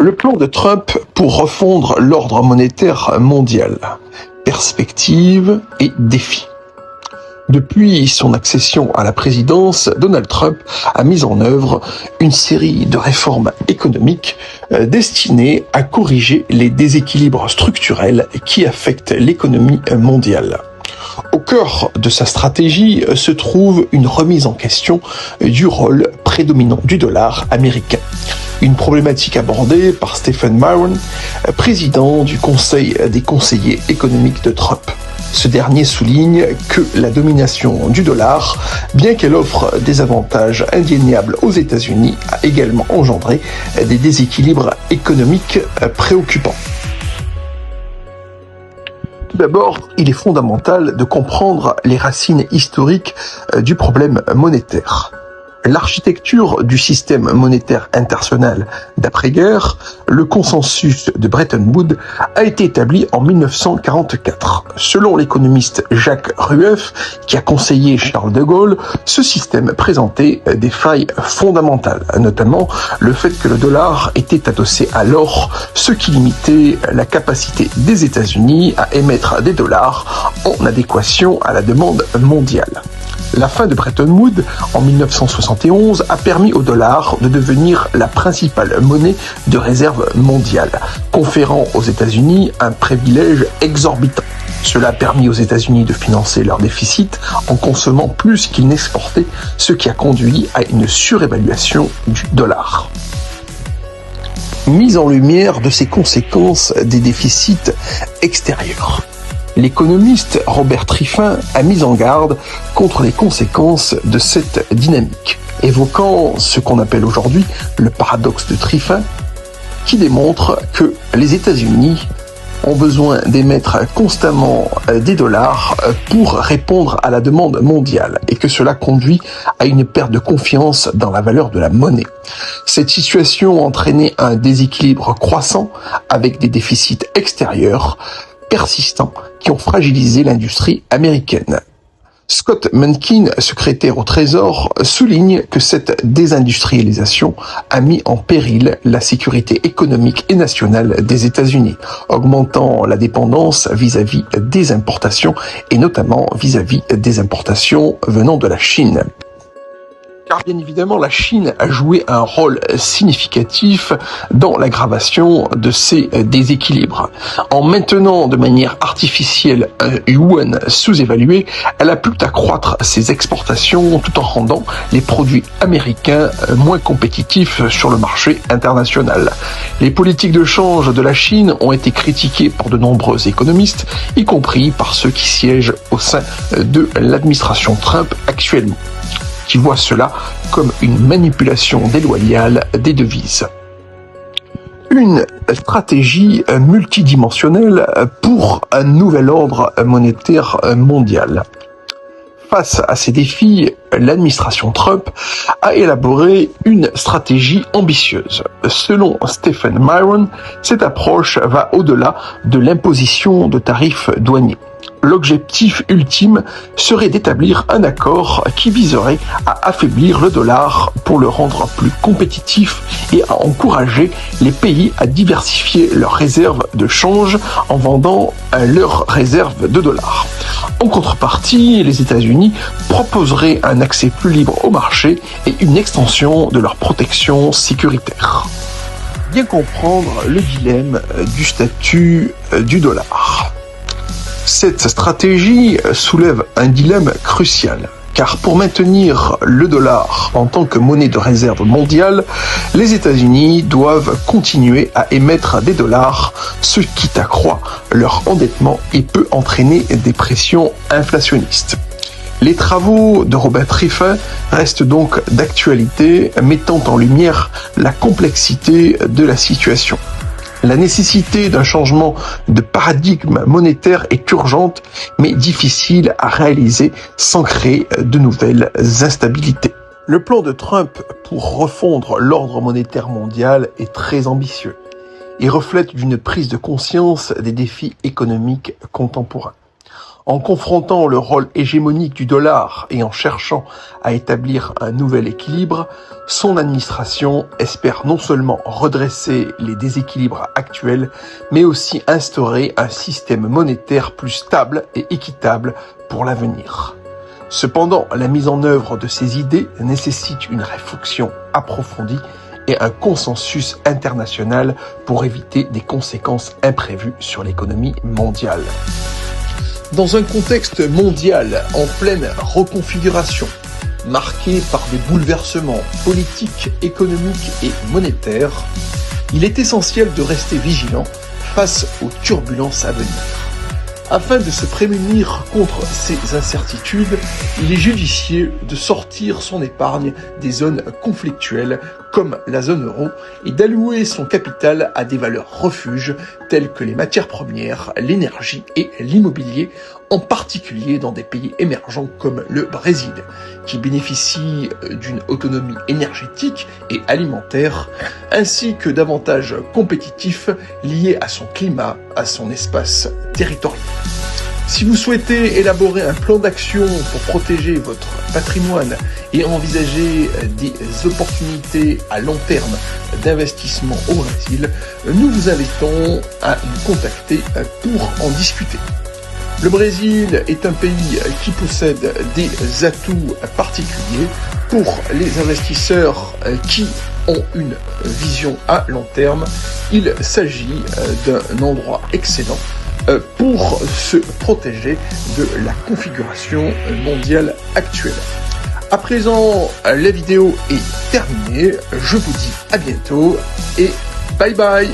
Le plan de Trump pour refondre l'ordre monétaire mondial. Perspectives et défis. Depuis son accession à la présidence, Donald Trump a mis en œuvre une série de réformes économiques destinées à corriger les déséquilibres structurels qui affectent l'économie mondiale. Au cœur de sa stratégie se trouve une remise en question du rôle prédominant du dollar américain. Une problématique abordée par Stephen Miron, président du Conseil des conseillers économiques de Trump. Ce dernier souligne que la domination du dollar, bien qu'elle offre des avantages indéniables aux États-Unis, a également engendré des déséquilibres économiques préoccupants. Tout d'abord, il est fondamental de comprendre les racines historiques du problème monétaire. L'architecture du système monétaire international d'après-guerre, le consensus de Bretton Woods, a été établi en 1944. Selon l'économiste Jacques Rueff, qui a conseillé Charles de Gaulle, ce système présentait des failles fondamentales, notamment le fait que le dollar était adossé à l'or, ce qui limitait la capacité des États-Unis à émettre des dollars en adéquation à la demande mondiale. La fin de Bretton Woods en 1971 a permis au dollar de devenir la principale monnaie de réserve mondiale, conférant aux États-Unis un privilège exorbitant. Cela a permis aux États-Unis de financer leur déficit en consommant plus qu'ils n'exportaient, ce qui a conduit à une surévaluation du dollar. Mise en lumière de ces conséquences des déficits extérieurs. L'économiste Robert Triffin a mis en garde contre les conséquences de cette dynamique, évoquant ce qu'on appelle aujourd'hui le paradoxe de Triffin, qui démontre que les États-Unis ont besoin d'émettre constamment des dollars pour répondre à la demande mondiale et que cela conduit à une perte de confiance dans la valeur de la monnaie. Cette situation a entraîné un déséquilibre croissant avec des déficits extérieurs persistants qui ont fragilisé l'industrie américaine. Scott Mencken, secrétaire au Trésor, souligne que cette désindustrialisation a mis en péril la sécurité économique et nationale des États-Unis, augmentant la dépendance vis-à-vis des importations et notamment vis-à-vis des importations venant de la Chine. Car bien évidemment, la Chine a joué un rôle significatif dans l'aggravation de ces déséquilibres. En maintenant de manière artificielle un yuan sous-évalué, elle a pu accroître ses exportations tout en rendant les produits américains moins compétitifs sur le marché international. Les politiques de change de la Chine ont été critiquées par de nombreux économistes, y compris par ceux qui siègent au sein de l'administration Trump actuellement, qui voit cela comme une manipulation déloyale des devises. Une stratégie multidimensionnelle pour un nouvel ordre monétaire mondial. Face à ces défis, l'administration Trump a élaboré une stratégie ambitieuse. Selon Stephen Miron, cette approche va au-delà de l'imposition de tarifs douaniers. L'objectif ultime serait d'établir un accord qui viserait à affaiblir le dollar pour le rendre plus compétitif et à encourager les pays à diversifier leurs réserves de change en vendant leurs réserves de dollars. En contrepartie, les États-Unis proposeraient un accès plus libre au marché et une extension de leur protection sécuritaire. Bien comprendre le dilemme du statut du dollar. Cette stratégie soulève un dilemme crucial, car pour maintenir le dollar en tant que monnaie de réserve mondiale, les États-Unis doivent continuer à émettre des dollars, ce qui accroît leur endettement et peut entraîner des pressions inflationnistes. Les travaux de Robert Triffin restent donc d'actualité, mettant en lumière la complexité de la situation. La nécessité d'un changement de paradigme monétaire est urgente, mais difficile à réaliser sans créer de nouvelles instabilités. Le plan de Trump pour refondre l'ordre monétaire mondial est très ambitieux et reflète une prise de conscience des défis économiques contemporains. En confrontant le rôle hégémonique du dollar et en cherchant à établir un nouvel équilibre, son administration espère non seulement redresser les déséquilibres actuels, mais aussi instaurer un système monétaire plus stable et équitable pour l'avenir. Cependant, la mise en œuvre de ces idées nécessite une réflexion approfondie et un consensus international pour éviter des conséquences imprévues sur l'économie mondiale. Dans un contexte mondial en pleine reconfiguration, marqué par des bouleversements politiques, économiques et monétaires, il est essentiel de rester vigilant face aux turbulences à venir. Afin de se prémunir contre ces incertitudes, il est judicieux de sortir son épargne des zones conflictuelles comme la zone euro et d'allouer son capital à des valeurs refuges telles que les matières premières, l'énergie et l'immobilier, en particulier dans des pays émergents comme le Brésil, qui bénéficie d'une autonomie énergétique et alimentaire, ainsi que d'avantages compétitifs liés à son climat, à son espace territorial. Si vous souhaitez élaborer un plan d'action pour protéger votre patrimoine et envisager des opportunités à long terme d'investissement au Brésil, nous vous invitons à nous contacter pour en discuter. Le Brésil est un pays qui possède des atouts particuliers pour les investisseurs qui ont une vision à long terme. Il s'agit d'un endroit excellent pour se protéger de la configuration mondiale actuelle. À présent, la vidéo est terminée. Je vous dis à bientôt et bye bye.